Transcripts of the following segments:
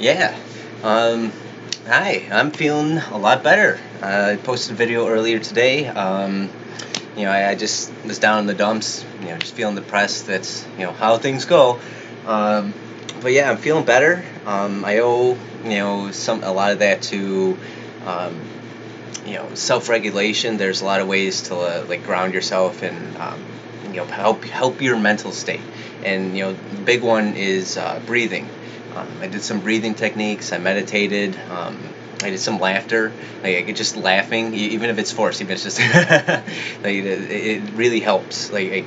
Yeah. Um, Hi. I'm feeling a lot better. I posted a video earlier today. I just was down in the dumps. Just feeling depressed. That's how things go. Um, but yeah, I'm feeling better. I owe a lot of that to um, self-regulation. There's a lot of ways to like ground yourself and help your mental state. And the big one is breathing. I did some breathing techniques. I meditated. I did some laughter. Like just laughing, even if it's forced, even if it's just like it really helps. Like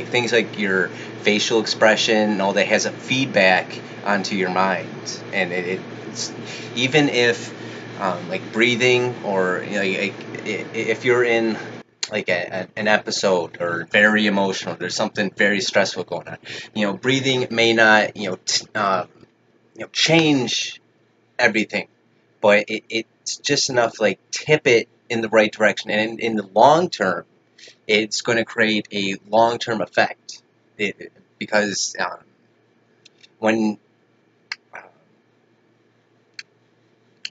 things like your facial expression and all that has a feedback onto your mind, and it's even if like breathing or if you're in like an episode or very emotional, there's something very stressful going on. Breathing may not change everything, but it's just enough like tip it in the right direction, and in the long term, it's going to create a long term effect. Because when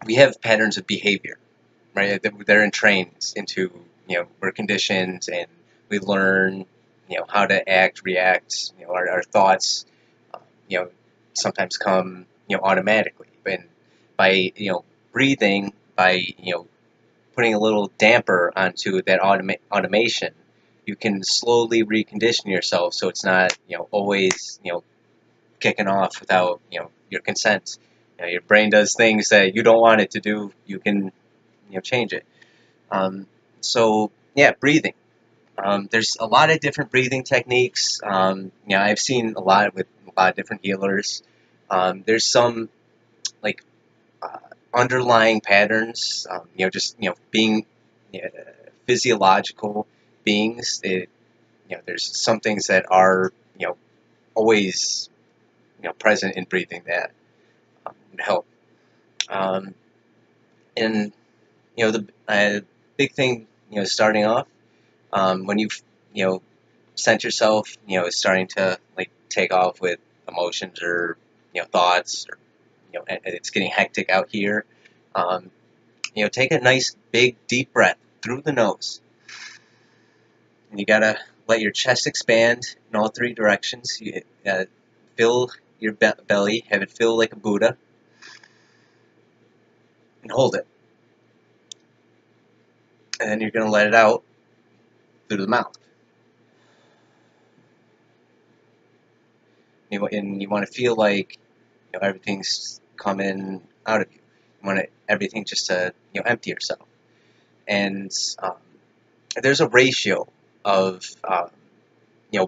we have patterns of behavior, right? They're entrained into, we're conditioned and we learn, how to act, react. Our thoughts, uh, you know, sometimes come, automatically. And by, breathing, by, putting a little damper onto that automation, you can slowly recondition yourself so it's not, always, kicking off without, your consent. Your brain does things that you don't want it to do. You can, change it. Um, so yeah, breathing. There's a lot of different breathing techniques. I've seen a lot with a lot of different healers. There's some like uh, underlying patterns. Just being uh, physiological beings. There's some things that are always present in breathing that would help. Um, and the big thing starting off when you've sent yourself, is starting to like take off with emotions or thoughts, or and it's getting hectic out here. Um, take a nice big deep breath through the nose, and you gotta let your chest expand in all three directions. You gotta fill your belly, have it fill like a Buddha, and hold it, and then you're gonna let it out through the mouth. And you want to feel like everything's coming out of you. You want everything just to empty yourself. And um, there's a ratio of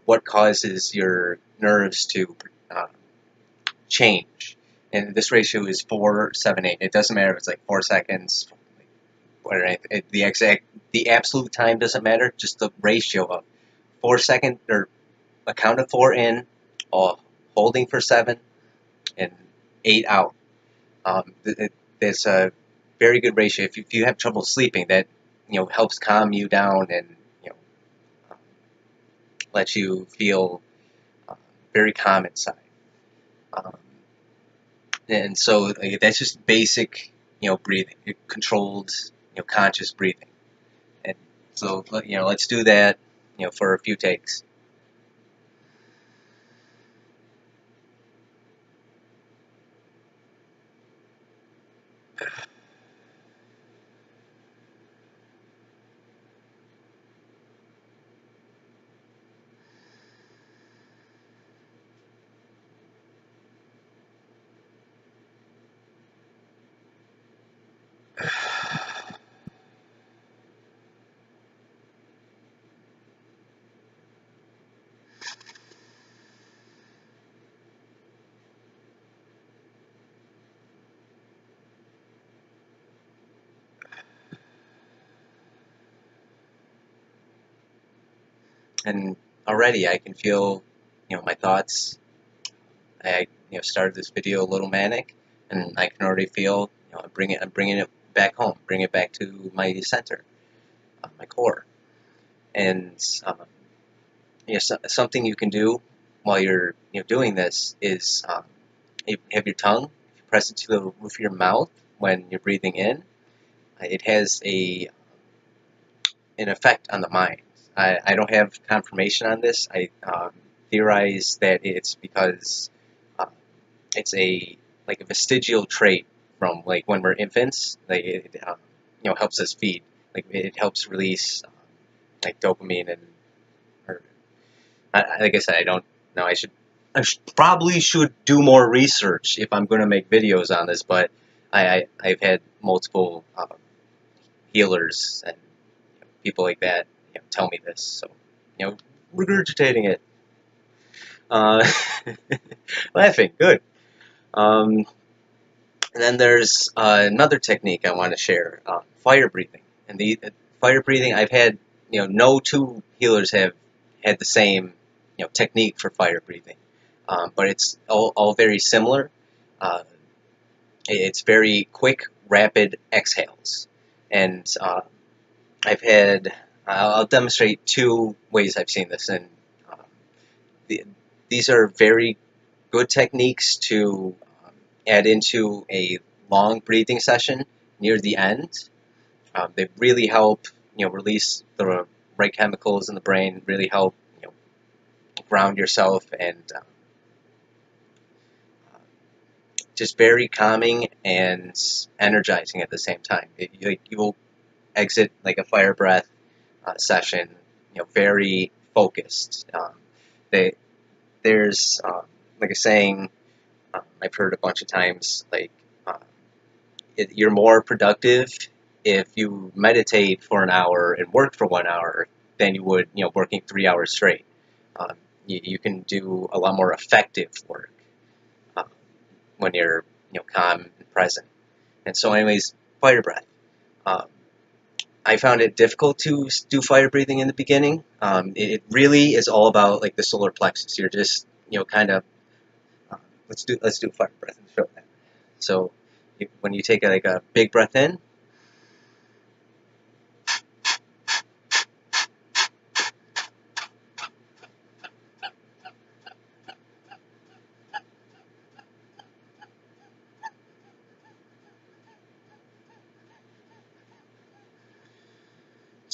what causes your nerves to uh, change, and this ratio is 4-7-8. It doesn't matter if it's like 4 seconds or anything. The absolute time doesn't matter. Just the ratio of 4 second or a count of four in, or holding for seven, and eight out. There's a very good ratio. If you have trouble sleeping, that helps calm you down and um, lets you feel uh, very calm inside. Um, and so that's just basic, breathing, controlled, conscious breathing. And so let's do that, for a few takes. And already I can feel, my thoughts. I started this video a little manic, and I can already feel I'm bringing it back home, bring it back to my center, my core. And something you can do while you're doing this is you have your tongue. press it to the roof of your mouth when you're breathing in, it has an effect on the mind. I don't have confirmation on this. I theorize that it's because uh, it's like a vestigial trait from like when we're infants. Like it helps us feed. Like it helps release like dopamine and or like I said, I don't know. Probably should do more research if I'm going to make videos on this, but I've had multiple healers and people like that tell me this, so regurgitating it, uh, laughing, good. Um, and then there's another technique I want to share, fire breathing. And the fire breathing, I've had no two healers have had the same technique for fire breathing, but it's all very similar. Uh, it's very quick, rapid exhales, and I've had. I'll demonstrate two ways I've seen this, and uh, the, these are very good techniques to add into a long breathing session near the end. They really help, release the right chemicals in the brain. Really help, ground yourself, and just very calming and energizing at the same time. You will exit like a fire breath session, very focused. They, there's like a saying I've heard a bunch of times, like uh, you're more productive if you meditate for an hour and work for 1 hour than you would, working 3 hours straight. You can do a lot more effective work uh, when you're, calm and present. And so, anyways, fire breath. Um, I found it difficult to do fire breathing in the beginning. It really is all about like the solar plexus. You're just, kind of let's do fire breath and show that. So when you take like a big breath in,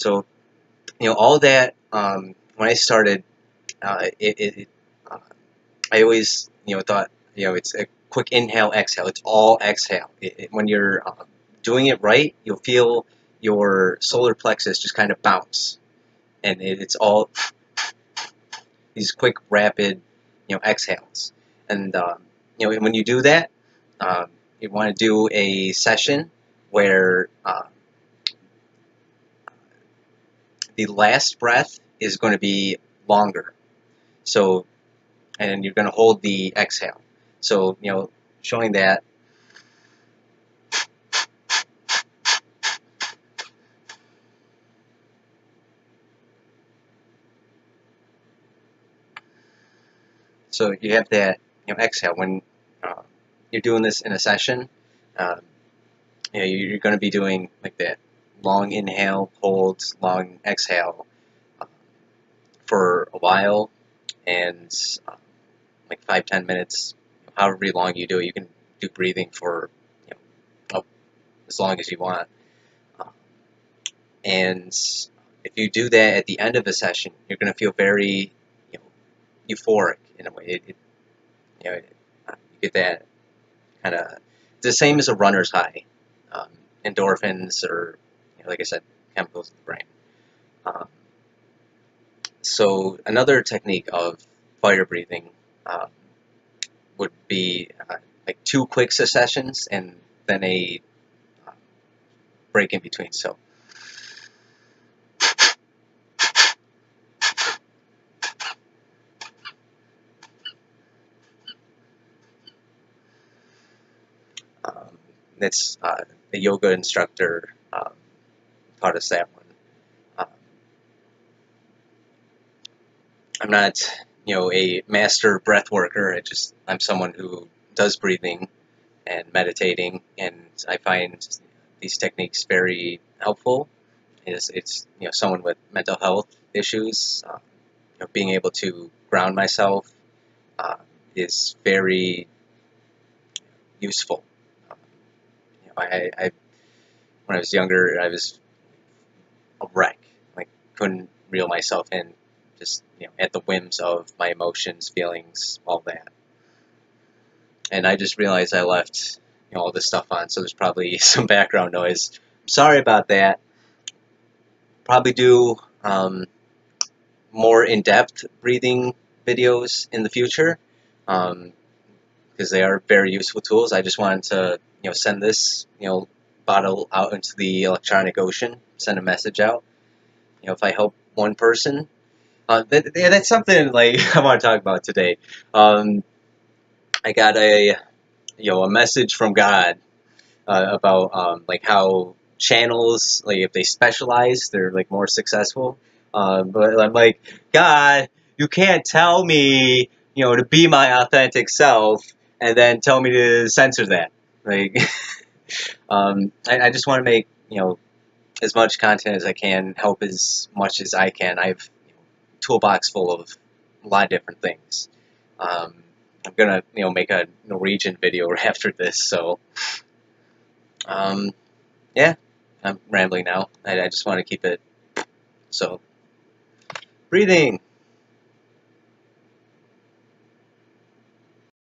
so all that. When I started, uh, I always thought it's a quick inhale, exhale. It's all exhale. When you're doing it right, you'll feel your solar plexus just kind of bounce, and it's all these quick, rapid, exhales. And when you do that, um, you want to do a session where the last breath is going to be longer. So, and you're going to hold the exhale. So, showing that. So you have that, exhale when uh, you're doing this in a session. Um, you're going to be doing like that long inhale, hold, long exhale for a while, and like 5-10 minutes, however long you do it. You can do breathing for as long as you want. Uh, and if you do that at the end of a session, you're going to feel very euphoric in a way. You get that kind of the same as a runner's high, um, endorphins, or like I said, chemicals in the brain. Um, so another technique of fire breathing um, would be like 2 quick successions and then a uh, break in between. So um, that's the yoga instructor taught us that one. Um, I'm not, a master breath worker. I'm someone who does breathing and meditating, and I find these techniques very helpful. It's someone with mental health issues, being able to ground myself uh, is very useful. I when I was younger, I was a wreck. Like, couldn't reel myself in, just at the whims of my emotions, feelings, all that. And I just realized I left all this stuff on, so there's probably some background noise. Sorry about that. Probably do more in-depth breathing videos in the future, because they are very useful tools. I just wanted to send this bottle out into the electronic ocean, send a message out. If I help one person, that's something like I want to talk about today. I got a message from God about like how channels, like if they specialize, they're like more successful. But I'm like, God, you can't tell me to be my authentic self and then tell me to censor that. Like, I just want to make as much content as I can, help as much as I can. I have a toolbox full of a lot of different things. I'm gonna make a Norwegian video after this, so yeah, I'm rambling now. I just want to keep it so breathing.